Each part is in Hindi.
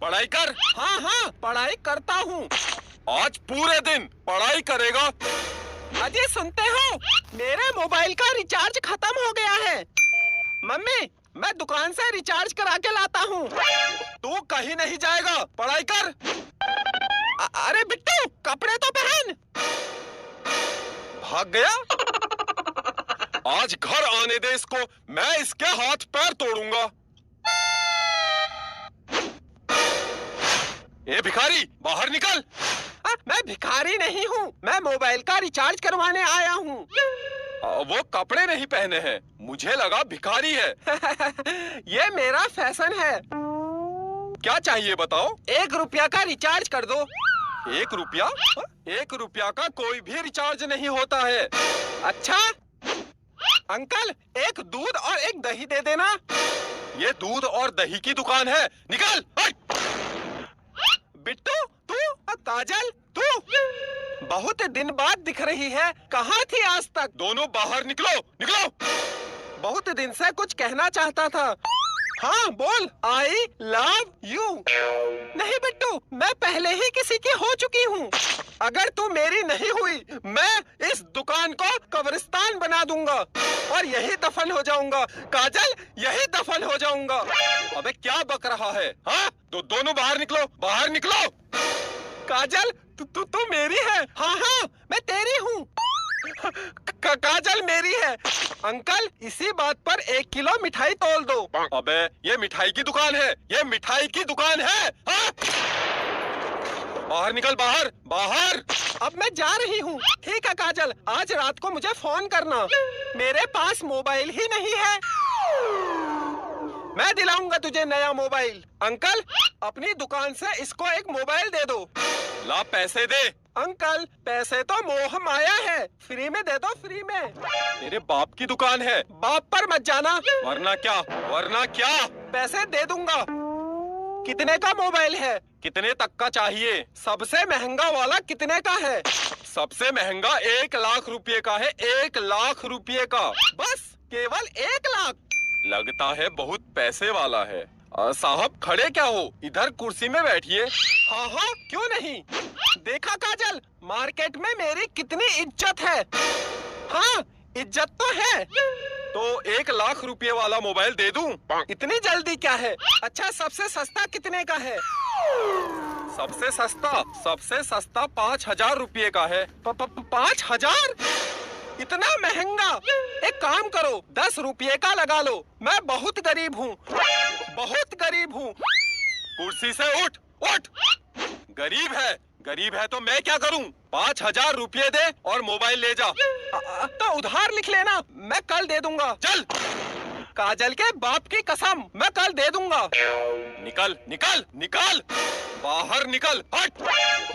पढ़ाई कर। हाँ हाँ, पढ़ाई करता हूँ। आज पूरे दिन पढ़ाई करेगा? अजी सुनते हो, मेरे मोबाइल का रिचार्ज खत्म हो गया है। मम्मी, मैं दुकान से रिचार्ज करा के लाता हूँ। तू कहीं नहीं जाएगा, पढ़ाई कर। अरे बिट्टू, कपड़े तो पहन। भाग गया। आज घर आने दे इसको, मैं इसके हाथ पैर तोड़ूंगा। ए भिखारी, बाहर निकल। मैं भिखारी नहीं हूँ, मैं मोबाइल का रिचार्ज करवाने आया हूँ। वो कपड़े नहीं पहने हैं, मुझे लगा भिखारी है। ये मेरा फैशन है। क्या चाहिए बताओ? 1 रुपया का रिचार्ज कर दो। 1 रुपया? 1 रुपया का कोई भी रिचार्ज नहीं होता है। अच्छा अंकल, एक दूध और एक दही दे देना। ये दूध और दही की दुकान है, निकल। बिट्टू, तू? काजल, तू? बहुत दिन बाद दिख रही है, कहाँ थी आज तक? दोनों बाहर निकलो, निकलो। बहुत दिन से कुछ कहना चाहता था। हाँ बोल। आई लव यू। नहीं बिट्टू, मैं पहले ही किसी की हो चुकी हूँ। अगर तू मेरी नहीं हुई, मैं इस दुकान को कब्रिस्तान बना दूंगा और यही दफन हो जाऊंगा। काजल, यही दफन हो जाऊंगा। अबे क्या बक रहा है? हाँ, तो दोनों बाहर निकलो, बाहर निकलो। काजल, तू मेरी है। हाँ हाँ, मैं तेरी हूँ। काजल मेरी है। अंकल, इसी बात पर 1 किलो मिठाई तोल दो। अबे ये मिठाई की दुकान है, ये मिठाई की दुकान है। हाँ? बाहर निकल, बाहर, बाहर। अब मैं जा रही हूँ। ठीक है काजल, आज रात को मुझे फोन करना। मेरे पास मोबाइल ही नहीं है। मैं दिलाऊंगा तुझे नया मोबाइल। अंकल, अपनी दुकान से इसको एक मोबाइल दे दो। ला पैसे दे। अंकल, पैसे तो मोह माया है, फ्री में दे दो, फ्री में। तेरे बाप की दुकान है। बाप पर मत जाना। वरना क्या, वरना क्या? पैसे दे दूंगा। कितने का मोबाइल है? कितने तक का चाहिए? सबसे महंगा वाला कितने का है? सबसे महंगा 1 लाख रुपए का है, 1 लाख रुपए का। बस केवल 1 लाख? लगता है बहुत पैसे वाला है। साहब खड़े क्या हो, इधर कुर्सी में बैठिए। हाँ हाँ, क्यों नहीं। देखा काजल, मार्केट में मेरी कितनी इज्जत है। हाँ, इज्जत तो है। तो 1 लाख रुपए वाला मोबाइल दे दूं? इतनी जल्दी क्या है? अच्छा, सबसे सस्ता कितने का है? सबसे सस्ता 5,000 रुपए का है। 5,000? इतना महंगा? एक काम करो, 10 रुपये का लगा लो। मैं बहुत गरीब हूँ, बहुत गरीब हूँ। कुर्सी से उठ, उठ। गरीब है तो मैं क्या करूं? 5,000 रुपए दे और मोबाइल ले जा। तो उधार लिख लेना, मैं कल दे दूंगा। चल। काजल के बाप की कसम, मैं कल दे दूंगा। निकल, निकल, निकल, बाहर निकल, हट।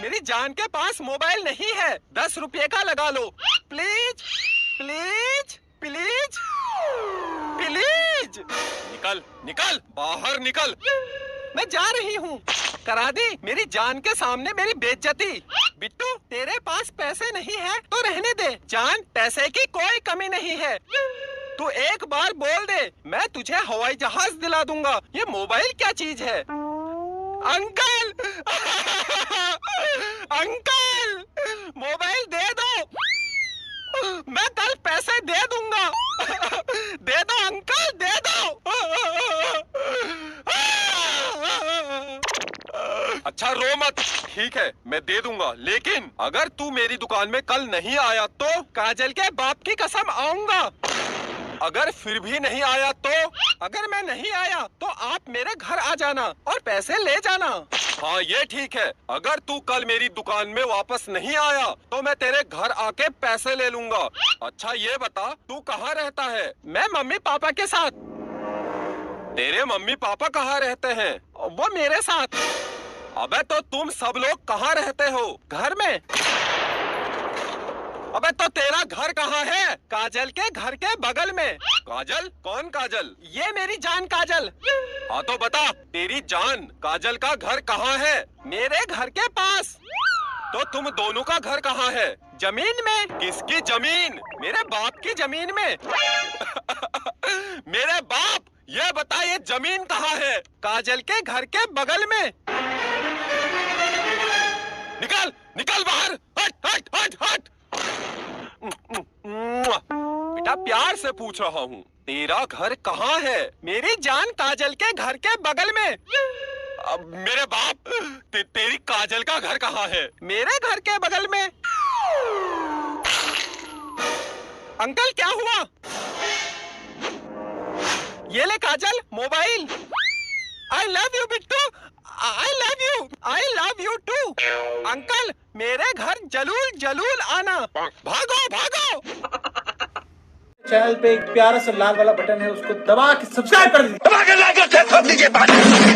मेरी जान के पास मोबाइल नहीं है, 10 रुपये का लगा लो। Please, please, please, please. निकल, निकल, बाहर निकल। मैं जा रही हूँ। करा दी मेरी जान के सामने मेरी बेइज्जती। बिट्टू, तेरे पास पैसे नहीं है तो रहने दे। जान, पैसे की कोई कमी नहीं है। तू एक बार बोल दे, मैं तुझे हवाई जहाज दिला दूंगा। ये मोबाइल क्या चीज है? अंकल, अंकल, मोबाइल दे दो। मैं कल पैसे दे दूंगा। दे दो अंकल, दे दो। अच्छा रो मत, ठीक है मैं दे दूंगा, लेकिन अगर तू मेरी दुकान में कल नहीं आया तो? काजल के बाप की कसम आऊंगा। अगर फिर भी नहीं आया तो? अगर मैं नहीं आया तो आप मेरे घर आ जाना और पैसे ले जाना। हाँ ये ठीक है, अगर तू कल मेरी दुकान में वापस नहीं आया तो मैं तेरे घर आके पैसे ले लूंगा। अच्छा ये बता, तू कहाँ रहता है? मैं मम्मी पापा के साथ। तेरे मम्मी पापा कहाँ रहते हैं? वो मेरे साथ। अबे तो तुम सब लोग कहाँ रहते हो? घर में। अबे तो तेरा घर कहाँ है? काजल के घर के बगल में। काजल? कौन काजल? ये मेरी जान काजल। हाँ तो बता, तेरी जान काजल का घर कहाँ है? मेरे घर के पास। तो तुम दोनों का घर कहाँ है? जमीन में। किसकी जमीन? मेरे बाप की जमीन में। मेरे बाप ये बता ये जमीन कहाँ है? काजल के घर के बगल में। निकल निकल बाहर, हट हट हट हट। बेटा प्यार से पूछ रहा हूँ, तेरा घर कहाँ है? मेरी जान काजल के घर के बगल में। अब मेरे बाप, तेरी काजल का घर कहाँ है? मेरे घर के बगल में। अंकल क्या हुआ? ये ले Kajal, mobile. I love you Bittu, I love you, I love you too. Uncle मेरे घर जलूल जलूल आना। भागो भागो। चैनल पे एक प्यारा सा लाल वाला बटन है, उसको दबा के सब्सक्राइब कर दीजिए।